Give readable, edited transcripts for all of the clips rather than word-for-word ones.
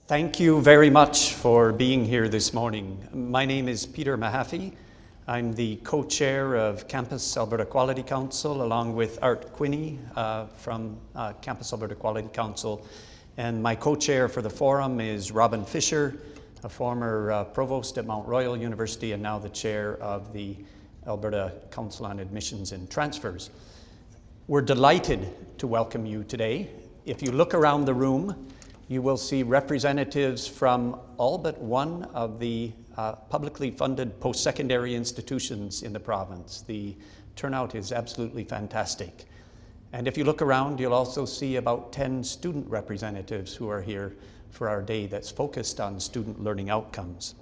Thank you very much for being here this morning. My name is Peter Mahaffey. I'm the co-chair of Campus Alberta Quality Council, along with Art Quinney from Campus Alberta Quality Council. And my co-chair for the forum is Robin Fisher, a former provost at Mount Royal University and now the chair of the Alberta Council on Admissions and Transfers. We're delighted to welcome you today. If you look around the room, you will see representatives from all but one of the publicly funded post-secondary institutions in the province. The turnout is absolutely fantastic. And if you look around, you'll also see about 10 student representatives who are here for our day that's focused on student learning outcomes.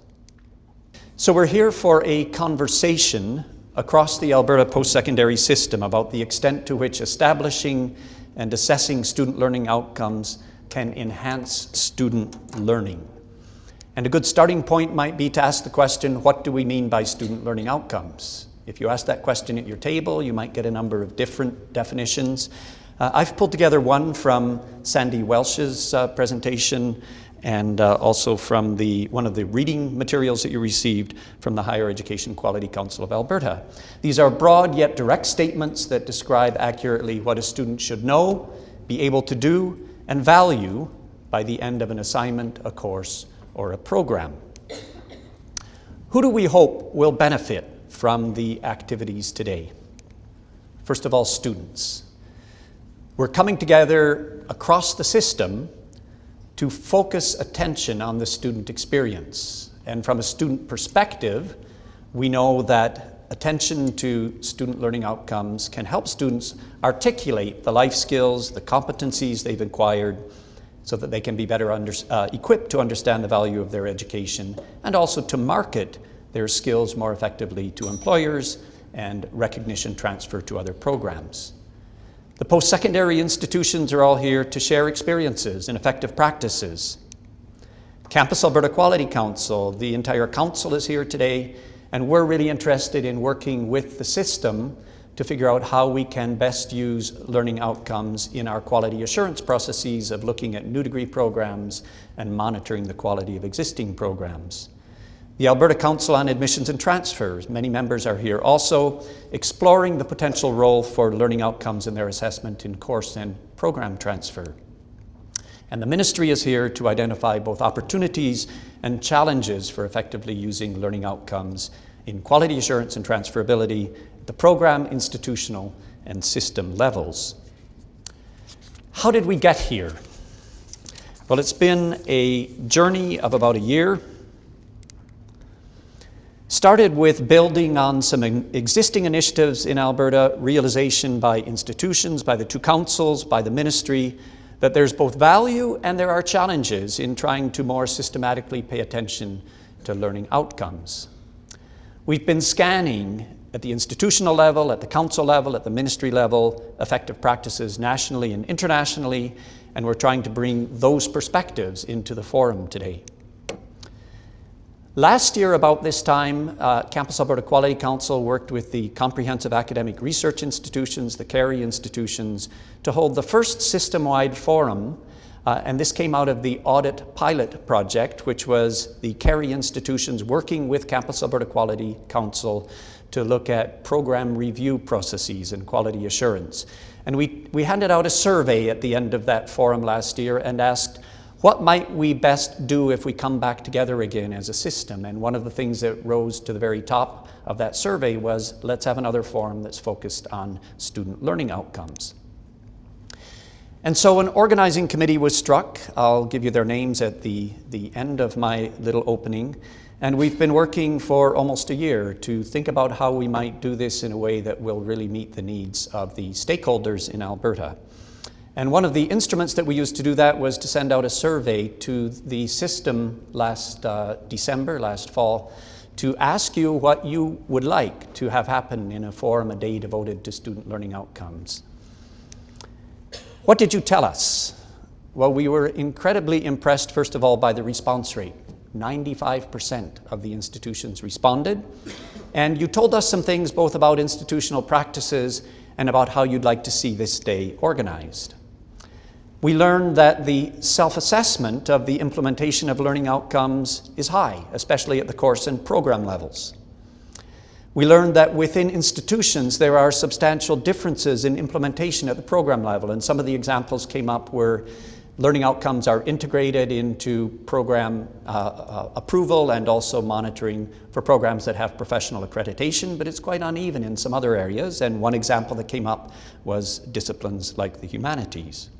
So we're here for a conversation across the Alberta post-secondary system about the extent to which establishing and assessing student learning outcomes can enhance student learning. And a good starting point might be to ask the question, what do we mean by student learning outcomes? If you ask that question at your table, you might get a number of different definitions. I've pulled together one from Sandy Welsh's presentation and also from one of the reading materials that you received from the Higher Education Quality Council of Alberta. These are broad yet direct statements that describe accurately what a student should know, be able to do, and value by the end of an assignment, a course, or a program. Who do we hope will benefit from the activities today? First of all, students. We're coming together across the system to focus attention on the student experience. And from a student perspective, we know that attention to student learning outcomes can help students articulate the life skills, the competencies they've acquired, so that they can be better equipped to understand the value of their education and also to market their skills more effectively to employers and recognition transfer to other programs. The post-secondary institutions are all here to share experiences and effective practices. Campus Alberta Quality Council, the entire council is here today, and we're really interested in working with the system to figure out how we can best use learning outcomes in our quality assurance processes of looking at new degree programs and monitoring the quality of existing programs. The Alberta Council on Admissions and Transfers, many members are here also, exploring the potential role for learning outcomes in their assessment in course and program transfer. And the ministry is here to identify both opportunities and challenges for effectively using learning outcomes in quality assurance and transferability at the program, institutional, and system levels. How did we get here? Well, it's been a journey of about a year. Started with building on some existing initiatives in Alberta, realization by institutions, by the two councils, by the ministry, that there's both value and there are challenges in trying to more systematically pay attention to learning outcomes. We've been scanning at the institutional level, at the council level, at the ministry level, effective practices nationally and internationally, and we're trying to bring those perspectives into the forum today. Last year, about this time, Campus Alberta Quality Council worked with the Comprehensive Academic Research Institutions, the CARI institutions, to hold the first system-wide forum, and this came out of the Audit Pilot Project, which was the CARI institutions working with Campus Alberta Quality Council to look at program review processes and quality assurance. And we handed out a survey at the end of that forum last year and asked, what might we best do if we come back together again as a system? And one of the things that rose to the very top of that survey was, let's have another forum that's focused on student learning outcomes. And so an organizing committee was struck. I'll give you their names at the end of my little opening. And we've been working for almost a year to think about how we might do this in a way that will really meet the needs of the stakeholders in Alberta. And one of the instruments that we used to do that was to send out a survey to the system last December, last fall, to ask you what you would like to have happen in a forum, a day devoted to student learning outcomes. What did you tell us? Well, we were incredibly impressed, first of all, by the response rate. 95% of the institutions responded. And you told us some things both about institutional practices and about how you'd like to see this day organized. We learned that the self-assessment of the implementation of learning outcomes is high, especially at the course and program levels. We learned that within institutions there are substantial differences in implementation at the program level, and some of the examples came up where learning outcomes are integrated into program approval and also monitoring for programs that have professional accreditation, but it's quite uneven in some other areas, and one example that came up was disciplines like the humanities.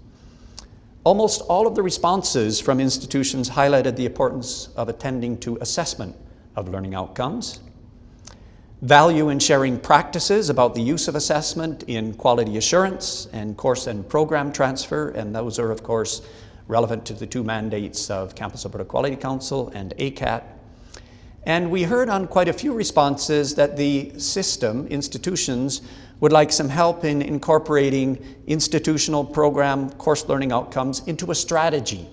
Almost all of the responses from institutions highlighted the importance of attending to assessment of learning outcomes, value in sharing practices about the use of assessment in quality assurance and course and program transfer, and those are of course relevant to the two mandates of Campus Alberta Quality Council and ACAT. And we heard on quite a few responses that the system, institutions, would like some help in incorporating institutional program course learning outcomes into a strategy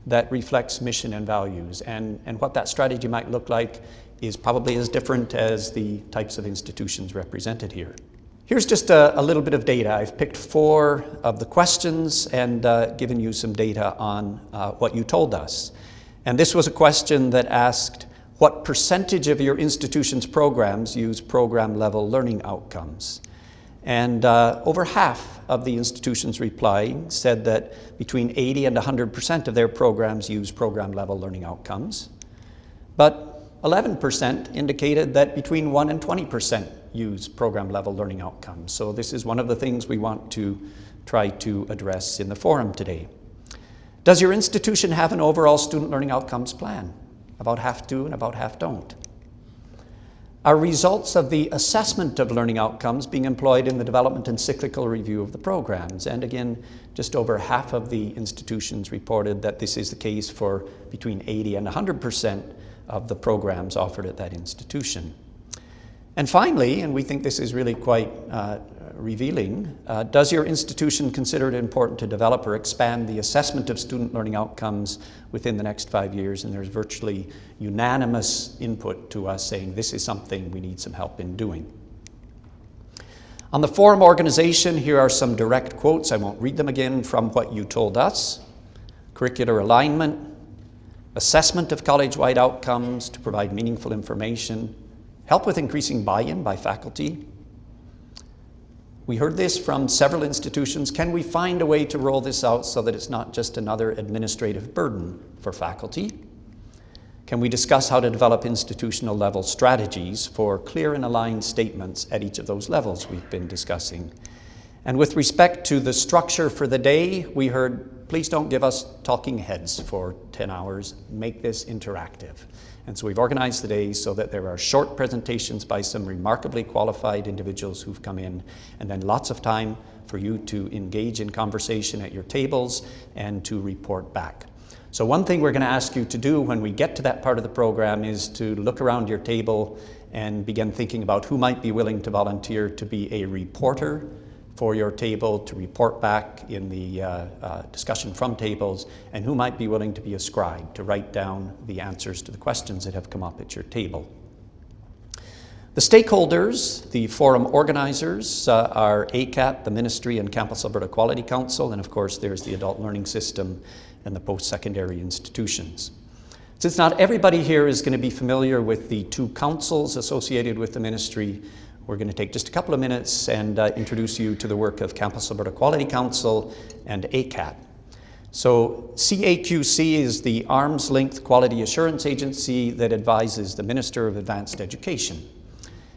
that reflects mission and values. And what that strategy might look like is probably as different as the types of institutions represented here. Here's just a little bit of data. I've picked 4 of the questions and given you some data on what you told us. And this was a question that asked, what percentage of your institution's programs use program-level learning outcomes? And over half of the institutions replying said that between 80 and 100% of their programs use program-level learning outcomes. But 11% indicated that between 1 and 20% use program-level learning outcomes. So this is one of the things we want to try to address in the forum today. Does your institution have an overall student learning outcomes plan? About half do and about half don't. Are results of the assessment of learning outcomes being employed in the development and cyclical review of the programs? And again, just over half of the institutions reported that this is the case for between 80 and 100% of the programs offered at that institution. And finally, and we think this is really quite revealing, does your institution consider it important to develop or expand the assessment of student learning outcomes within the next 5 years? And there's virtually unanimous input to us saying this is something we need some help in doing. On the forum organization, here are some direct quotes. I won't read them again from what you told us. Curricular alignment, assessment of college-wide outcomes to provide meaningful information, help with increasing buy-in by faculty. We heard this from several institutions. Can we find a way to roll this out so that it's not just another administrative burden for faculty? Can we discuss how to develop institutional level strategies for clear and aligned statements at each of those levels we've been discussing? And with respect to the structure for the day, we heard, please don't give us talking heads for 10 hours, make this interactive. And so we've organized the day so that there are short presentations by some remarkably qualified individuals who've come in, and then lots of time for you to engage in conversation at your tables and to report back. So one thing we're going to ask you to do when we get to that part of the program is to look around your table and begin thinking about who might be willing to volunteer to be a reporter for your table, to report back in the discussion from tables, and who might be willing to be a scribe, to write down the answers to the questions that have come up at your table. The stakeholders, the forum organizers, are ACAT, the Ministry, and Campus Alberta Quality Council, and of course there's the Adult Learning System and the post-secondary institutions. Since not everybody here is going to be familiar with the two councils associated with the Ministry, we're going to take just a couple of minutes and introduce you to the work of Campus Alberta Quality Council and ACAT. So CAQC is the arm's length quality assurance agency that advises the Minister of Advanced Education.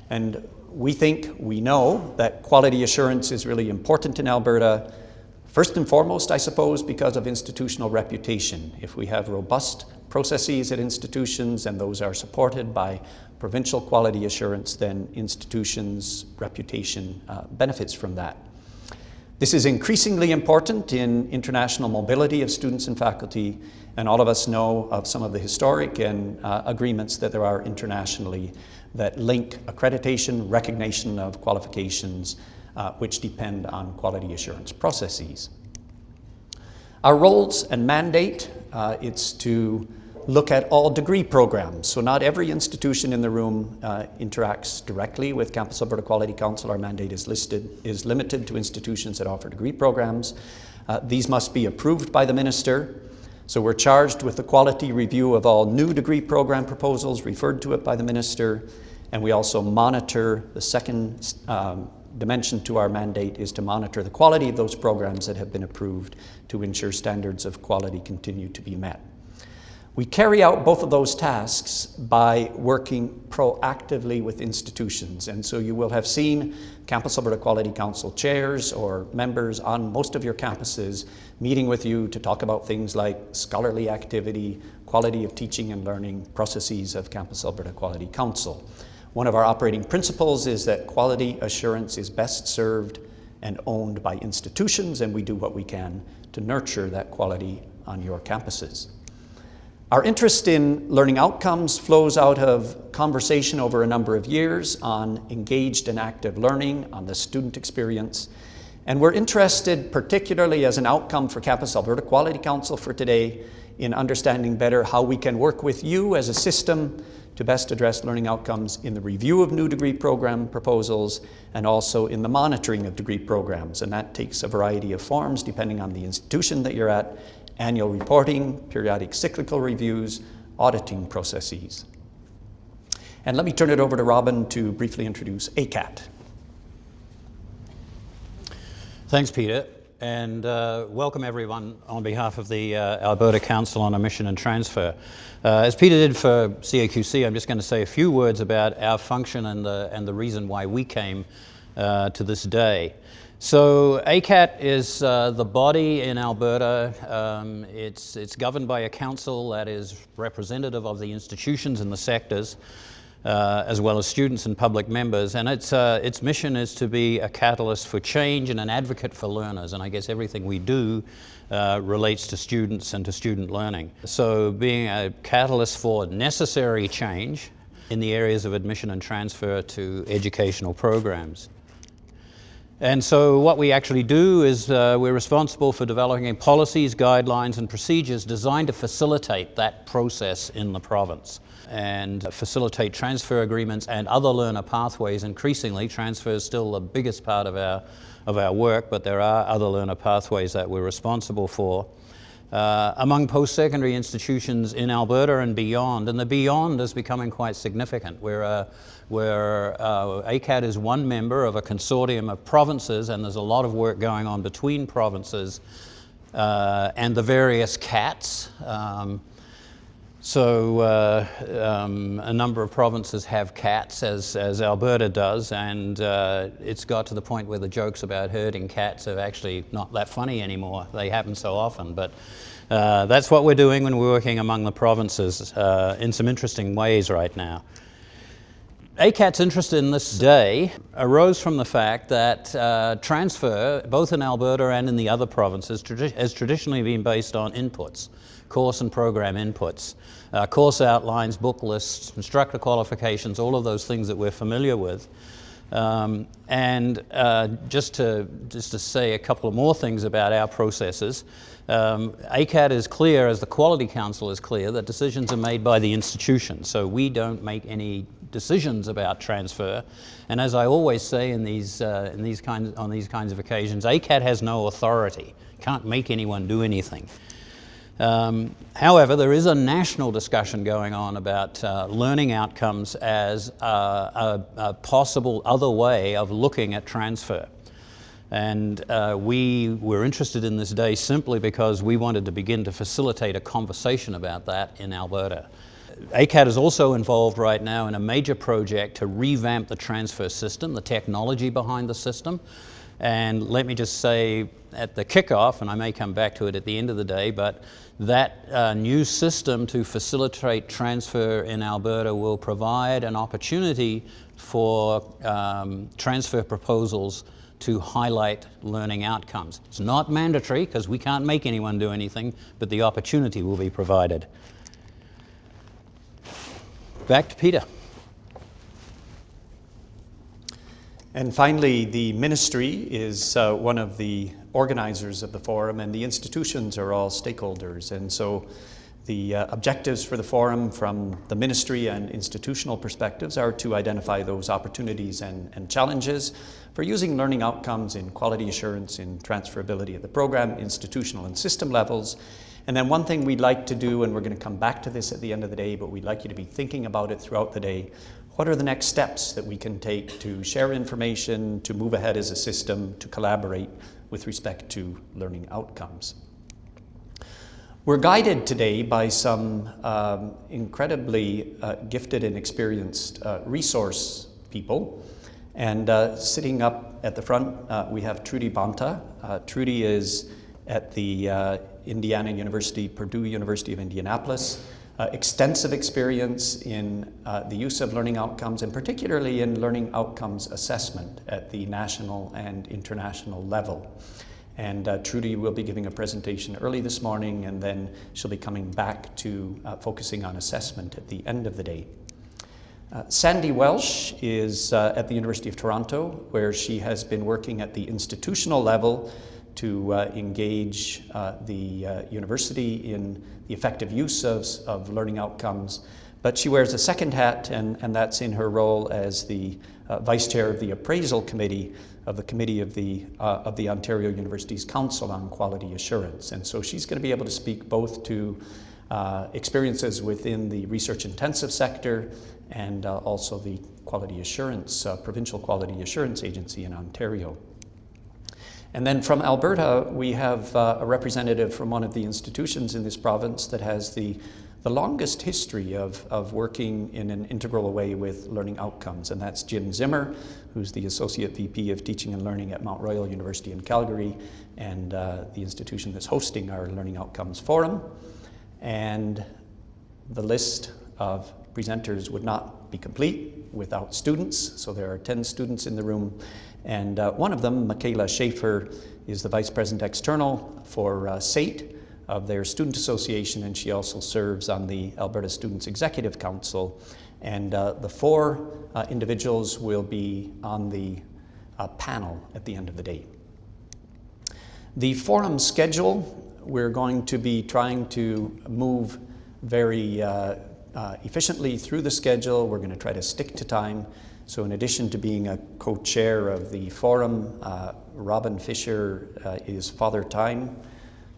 And we know that quality assurance is really important in Alberta, first and foremost, I suppose, because of institutional reputation. If we have robust processes at institutions and those are supported by provincial quality assurance, then institutions' reputation benefits from that. This is increasingly important in international mobility of students and faculty, and all of us know of some of the historic and agreements that there are internationally that link accreditation, recognition of qualifications, which depend on quality assurance processes. Our roles and mandate, it's to look at all degree programs. So not every institution in the room interacts directly with Campus Alberta Quality Council. Our mandate is limited to institutions that offer degree programs. These must be approved by the minister. So we're charged with the quality review of all new degree program proposals referred to it by the minister, and we also monitor, the second dimension to our mandate is to monitor the quality of those programs that have been approved to ensure standards of quality continue to be met. We carry out both of those tasks by working proactively with institutions. And so you will have seen Campus Alberta Quality Council chairs or members on most of your campuses meeting with you to talk about things like scholarly activity, quality of teaching and learning, processes of Campus Alberta Quality Council. One of our operating principles is that quality assurance is best served and owned by institutions, and we do what we can to nurture that quality on your campuses. Our interest in learning outcomes flows out of conversation over a number of years on engaged and active learning, on the student experience. And we're interested, particularly as an outcome for Campus Alberta Quality Council for today, in understanding better how we can work with you as a system to best address learning outcomes in the review of new degree program proposals and also in the monitoring of degree programs. And that takes a variety of forms depending on the institution that you're at: annual reporting, periodic cyclical reviews, auditing processes. And let me turn it over to Robin to briefly introduce ACAT. Thanks, Peter, and welcome everyone on behalf of the Alberta Council on Admission and Transfer. As Peter did for CAQC, I'm just going to say a few words about our function and the reason why we came to this day. So ACAT is the body in Alberta. It's governed by a council that is representative of the institutions and the sectors, as well as students and public members. And its mission is to be a catalyst for change and an advocate for learners. And I guess everything we do relates to students and to student learning. So being a catalyst for necessary change in the areas of admission and transfer to educational programs. And so what we actually do is we're responsible for developing policies, guidelines, and procedures designed to facilitate that process in the province and facilitate transfer agreements and other learner pathways. Increasingly, transfer is still the biggest part of our work, but there are other learner pathways that we're responsible for. Among post-secondary institutions in Alberta and beyond, and the beyond is becoming quite significant. Where ACAT is one member of a consortium of provinces, and there's a lot of work going on between provinces and the various CATs. A number of provinces have CATs, as Alberta does, and it's got to the point where the jokes about herding cats are actually not that funny anymore. They happen so often, but that's what we're doing when we're working among the provinces in some interesting ways right now. ACAT's interest in this day arose from the fact that transfer, both in Alberta and in the other provinces, has traditionally been based on inputs, course and program inputs, course outlines, book lists, instructor qualifications, all of those things that we're familiar with. Just to say a couple of more things about our processes, ACAT is clear, as the Quality Council is clear, that decisions are made by the institution. So we don't make any decisions about transfer. And as I always say on these kinds of occasions, ACAT has no authority, can't make anyone do anything. However, there is a national discussion going on about learning outcomes as a possible other way of looking at transfer. And we were interested in this day simply because we wanted to begin to facilitate a conversation about that in Alberta. ACAT is also involved right now in a major project to revamp the transfer system, the technology behind the system. And let me just say at the kickoff, and I may come back to it at the end of the day, but that new system to facilitate transfer in Alberta will provide an opportunity for transfer proposals to highlight learning outcomes. It's not mandatory because we can't make anyone do anything, but the opportunity will be provided. Back to Peter. And finally, the ministry is one of the organizers of the forum, and the institutions are all stakeholders. And so The objectives for the forum from the ministry and institutional perspectives are to identify those opportunities and challenges for using learning outcomes in quality assurance, in transferability at the program, institutional and system levels. And then one thing we'd like to do, and we're going to come back to this at the end of the day, but we'd like you to be thinking about it throughout the day. What are the next steps that we can take to share information, to move ahead as a system, to collaborate with respect to learning outcomes? We're guided today by some incredibly gifted and experienced resource people. And sitting up at the front, we have Trudy Banta. Trudy is at the Indiana University, Purdue University of Indianapolis. Extensive experience in the use of learning outcomes, and particularly in learning outcomes assessment at the national and international level. And Trudy will be giving a presentation early this morning, and then she'll be coming back to focusing on assessment at the end of the day. Sandy Welsh is at the University of Toronto, where she has been working at the institutional level to engage the university in the effective use of learning outcomes. But she wears a second hat, and that's in her role as the Vice Chair of the Appraisal Committee of the Committee of the Ontario Universities Council on Quality Assurance. And so she's going to be able to speak both to experiences within the research-intensive sector and also the quality assurance, Provincial Quality Assurance Agency in Ontario. And then from Alberta, we have a representative from one of the institutions in this province that has the longest history of working in an integral way with learning outcomes, and that's Jim Zimmer, who's the Associate VP of Teaching and Learning at Mount Royal University in Calgary, and the institution that's hosting our Learning Outcomes Forum. And the list of presenters would not be complete without students, so there are 10 students in the room. And one of them, Michaela Schaefer, is the Vice President External for SATE of their student association, and she also serves on the Alberta Students Executive Council. And the four individuals will be on the panel at the end of the day. The forum schedule, we're going to be trying to move very efficiently through the schedule. We're going to try to stick to time. So in addition to being a co-chair of the forum, Robin Fisher is Father Time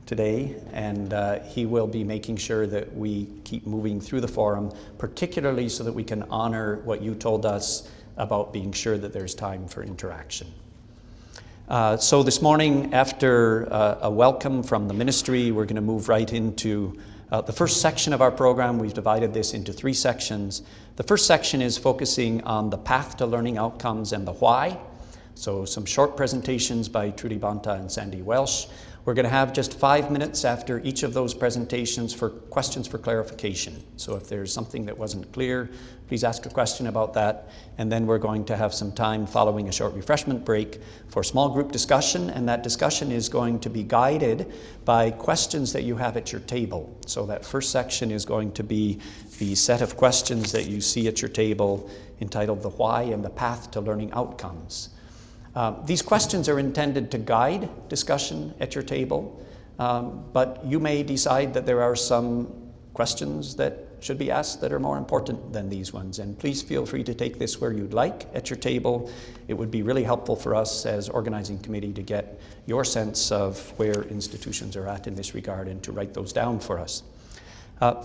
today, and he will be making sure that we keep moving through the forum, particularly so that we can honor what you told us about being sure that there's time for interaction. So this morning, after a welcome from the ministry, we're going to move right into the first section of our program. We've divided this into 3 sections. The first section is focusing on the path to learning outcomes and the why. So some short presentations by Trudy Banta and Sandy Welsh. We're going to have just 5 minutes after each of those presentations for questions for clarification. So if there's something that wasn't clear, please ask a question about that. And then we're going to have some time following a short refreshment break for small group discussion, and that discussion is going to be guided by questions that you have at your table. So that first section is going to be the set of questions that you see at your table entitled The Why and the Path to Learning Outcomes. These questions are intended to guide discussion at your table, but you may decide that there are some questions that should be asked that are more important than these ones. And please feel free to take this where you'd like at your table. It would be really helpful for us as organizing committee to get your sense of where institutions are at in this regard and to write those down for us.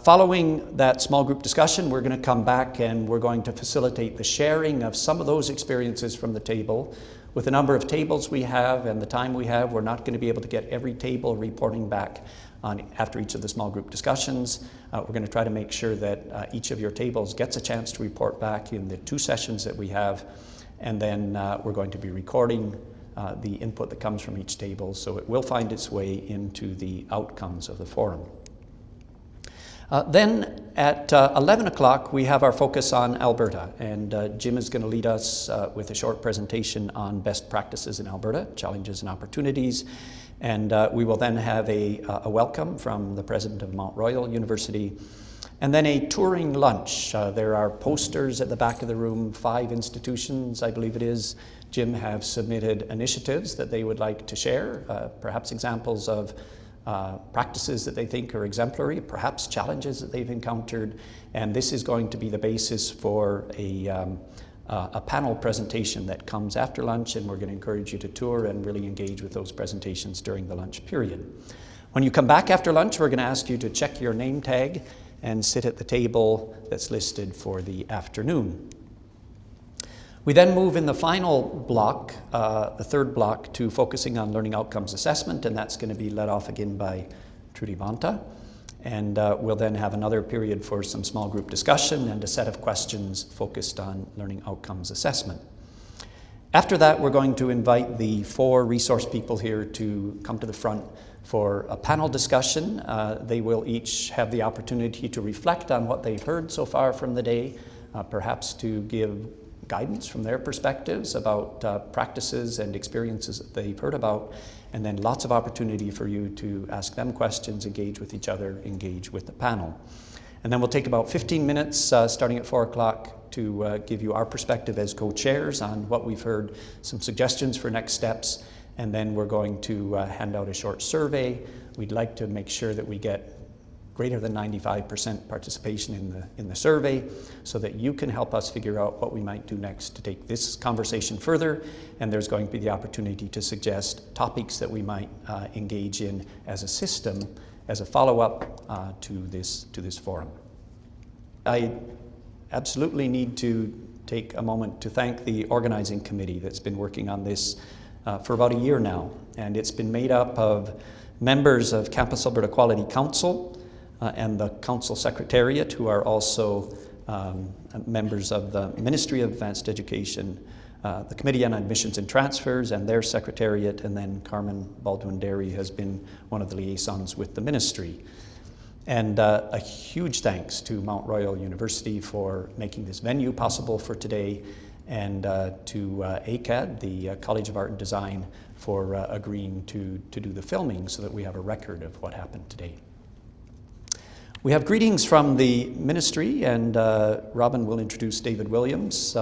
Following that small group discussion, we're going to come back and we're going to facilitate the sharing of some of those experiences from the table. With the number of tables we have and the time we have, we're not going to be able to get every table reporting back on after each of the small group discussions. We're going to try to make sure that each of your tables gets a chance to report back in the 2 sessions that we have, and then we're going to be recording the input that comes from each table, so it will find its way into the outcomes of the forum. Then at 11 o'clock, we have our focus on Alberta, and Jim is going to lead us with a short presentation on best practices in Alberta, challenges and opportunities. And we will then have a welcome from the president of Mount Royal University, and then a touring lunch. There are posters at the back of the room. 5 institutions, I believe it is, Jim, have submitted initiatives that they would like to share, perhaps examples of practices that they think are exemplary, perhaps challenges that they've encountered, and this is going to be the basis for a panel presentation that comes after lunch, and we're going to encourage you to tour and really engage with those presentations during the lunch period. When you come back after lunch, we're going to ask you to check your name tag and sit at the table that's listed for the afternoon. We then move in the final block, the third block, to focusing on learning outcomes assessment, and that's going to be led off again by Trudy Bonta. And we'll then have another period for some small group discussion and a set of questions focused on learning outcomes assessment. After that, we're going to invite the 4 resource people here to come to the front for a panel discussion. They will each have the opportunity to reflect on what they've heard so far from the day, perhaps to give guidance from their perspectives about practices and experiences that they've heard about, and then lots of opportunity for you to ask them questions, engage with each other, engage with the panel. And then we'll take about 15 minutes starting at 4 o'clock to give you our perspective as co-chairs on what we've heard, some suggestions for next steps, and then we're going to hand out a short survey. We'd like to make sure that we get greater than 95% participation in the survey so that you can help us figure out what we might do next to take this conversation further, and there's going to be the opportunity to suggest topics that we might engage in as a system, as a follow-up to this forum. I absolutely need to take a moment to thank the organizing committee that's been working on this for about a year now, and it's been made up of members of Campus Alberta Quality Council and the Council Secretariat, who are also members of the Ministry of Advanced Education, the Committee on Admissions and Transfers and their Secretariat, and then Carmen Baldwin-Derry has been one of the liaisons with the Ministry. And a huge thanks to Mount Royal University for making this venue possible for today, and to ACAD, the College of Art and Design, for agreeing to do the filming so that we have a record of what happened today. We have greetings from the ministry, and Robin will introduce David Williams,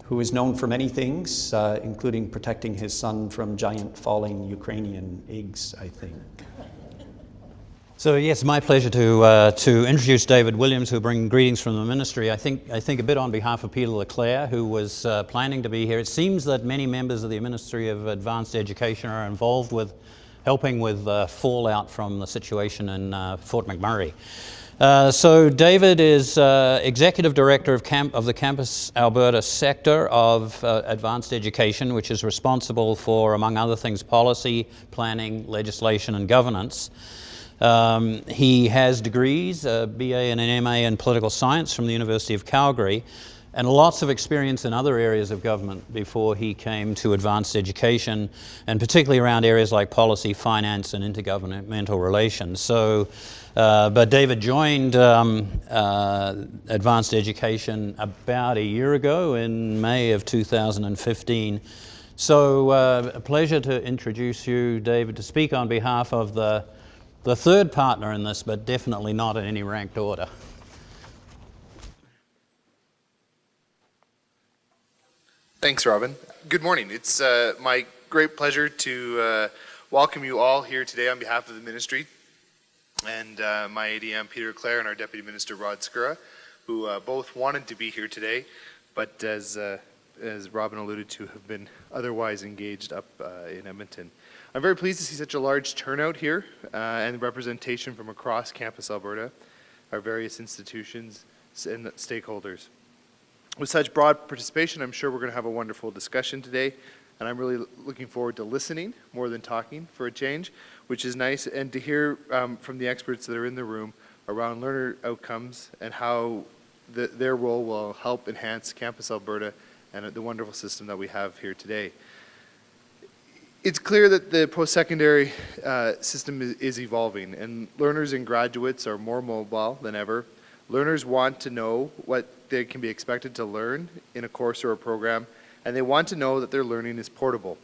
who is known for many things, including protecting his son from giant falling Ukrainian eggs, I think. So yes, my pleasure to introduce David Williams, who will bring greetings from the ministry. I think a bit on behalf of Peter Leclerc, who was planning to be here. It seems that many members of the Ministry of Advanced Education are involved with helping with fallout from the situation in Fort McMurray. So David is Executive Director of the Campus Alberta sector of Advanced Education, which is responsible for, among other things, policy, planning, legislation and governance. He has degrees, a BA and an MA in political science from the University of Calgary, and lots of experience in other areas of government before he came to advanced education, and particularly around areas like policy, finance, and intergovernmental relations. So, but David joined advanced education about a year ago in May of 2015. So, a pleasure to introduce you, David, to speak on behalf of the third partner in this, but definitely not in any ranked order. Thanks, Robin. Good morning. It's my great pleasure to welcome you all here today on behalf of the ministry and my ADM Peter Leclerc and our Deputy Minister Rod Skura, who both wanted to be here today, but as Robin alluded to, have been otherwise engaged up in Edmonton. I'm very pleased to see such a large turnout here and representation from across Campus Alberta, our various institutions and stakeholders. With such broad participation, I'm sure we're going to have a wonderful discussion today, and I'm really looking forward to listening more than talking for a change, which is nice, and to hear from the experts that are in the room around learner outcomes and how their role will help enhance Campus Alberta and the wonderful system that we have here today. It's clear that the post-secondary system is evolving, and learners and graduates are more mobile than ever. Learners want to know what they can be expected to learn in a course or a program, and they want to know that their learning is portable.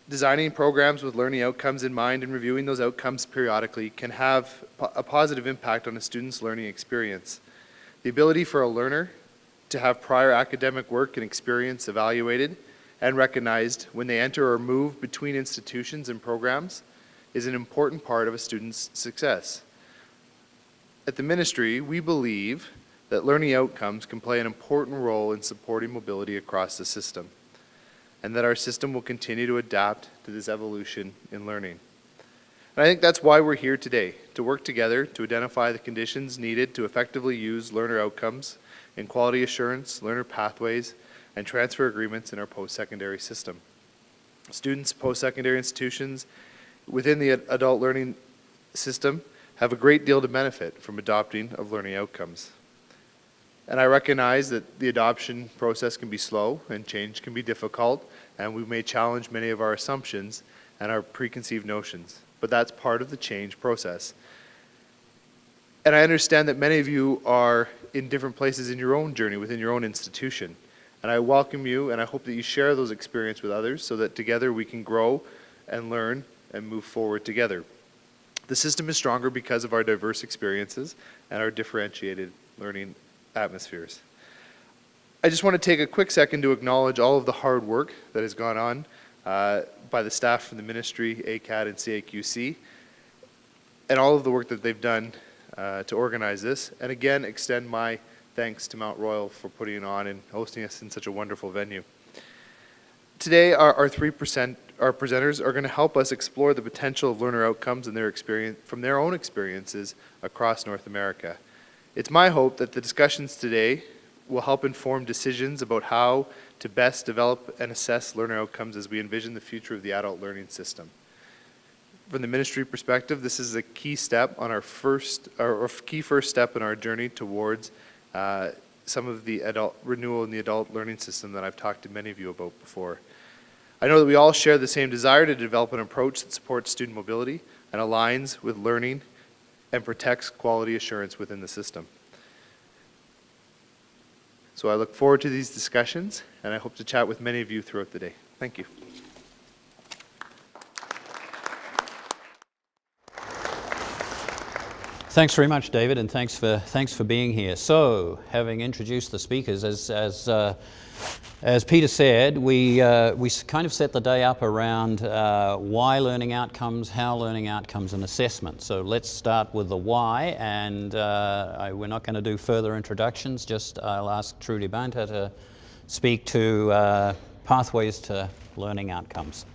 Designing programs with learning outcomes in mind and reviewing those outcomes periodically can have a positive impact on a student's learning experience. The ability for a learner to have prior academic work and experience evaluated and recognized when they enter or move between institutions and programs is an important part of a student's success. At the ministry, we believe that learning outcomes can play an important role in supporting mobility across the system, and that our system will continue to adapt to this evolution in learning. And I think that's why we're here today, to work together to identify the conditions needed to effectively use learner outcomes in quality assurance, learner pathways, and transfer agreements in our post-secondary system. Students, post-secondary institutions within the adult learning system have a great deal to benefit from adopting of learning outcomes. And I recognize that the adoption process can be slow and change can be difficult, and we may challenge many of our assumptions and our preconceived notions, but that's part of the change process. And I understand that many of you are in different places in your own journey within your own institution, and I welcome you and I hope that you share those experiences with others so that together we can grow and learn and move forward together. The system is stronger because of our diverse experiences and our differentiated learning atmospheres. I just want to take a quick second to acknowledge all of the hard work that has gone on by the staff from the ministry, ACAD, and CAQC, and all of the work that they've done to organize this. And again, extend my thanks to Mount Royal for putting it on and hosting us in such a wonderful venue. Today, our presenters are going to help us explore the potential of learner outcomes and their experience from their own experiences across North America. It's my hope that the discussions today will help inform decisions about how to best develop and assess learner outcomes as we envision the future of the adult learning system. From the ministry perspective, this is a key step on our key first step in our journey towards some of the adult renewal in the adult learning system that I've talked to many of you about before. I know that we all share the same desire to develop an approach that supports student mobility and aligns with learning and protects quality assurance within the system. So I look forward to these discussions, and I hope to chat with many of you throughout the day. Thank you. Thanks very much, David, and thanks for being here. So, having introduced the speakers, as Peter said, we kind of set the day up around why learning outcomes, how learning outcomes, and assessment. So let's start with the why, and we're not going to do further introductions. Just I'll ask Trudy Banta to speak to pathways to learning outcomes.